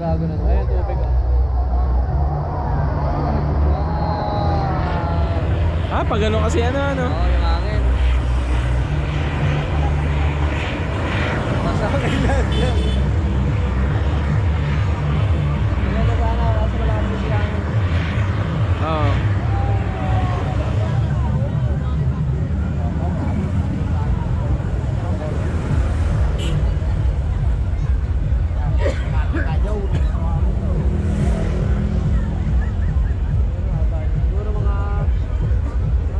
Gago na. Ayun, tubig ah. Ah, pag ano kasi ano. Oo, yung hangin. Basta ko kailan yan. Maganda sana ako kasi wala kasi si hangin. Oo. Siguro mga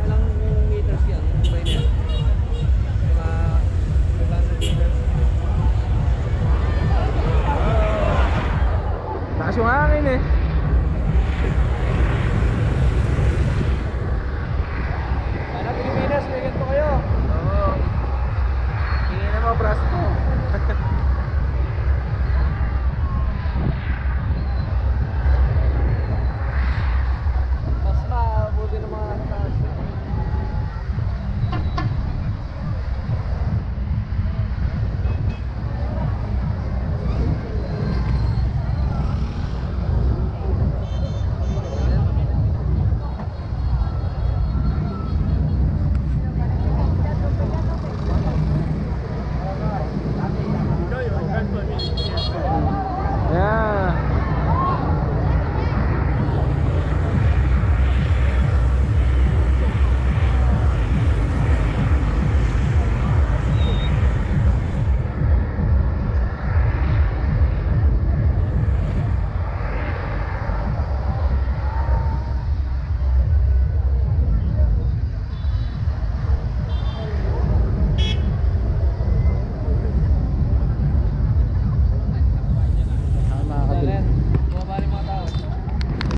ilang meters yan. Sabay na yan. Mga 500 meters. Taas yung hangin eh.